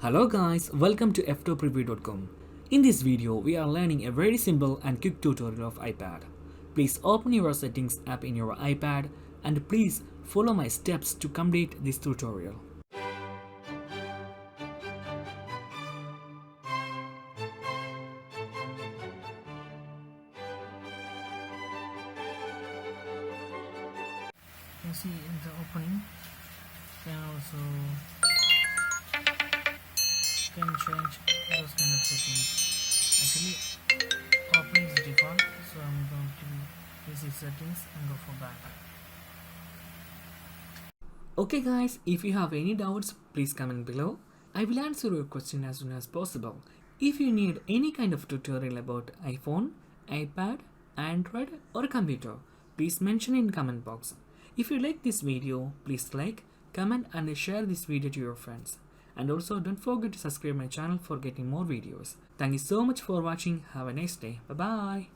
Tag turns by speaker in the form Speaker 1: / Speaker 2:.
Speaker 1: Hello guys, welcome to Ftopreview.com. In this video, we are learning a very simple and quick tutorial of iPad. Please open your settings app in your iPad and please follow my steps to complete this tutorial.
Speaker 2: You see in the opening, can change those kind of settings. Actually, opening is default, so I'm going to reset settings and go for back.
Speaker 1: Okay guys, if you have any doubts, please comment below. I will answer your question as soon as possible. If you need any kind of tutorial about iPhone, iPad, Android or computer, please mention in comment box. If you like this video, please like, comment and share this video to your friends. And also don't forget to subscribe my channel for getting more videos. Thank you so much for watching. Have a nice day. Bye bye.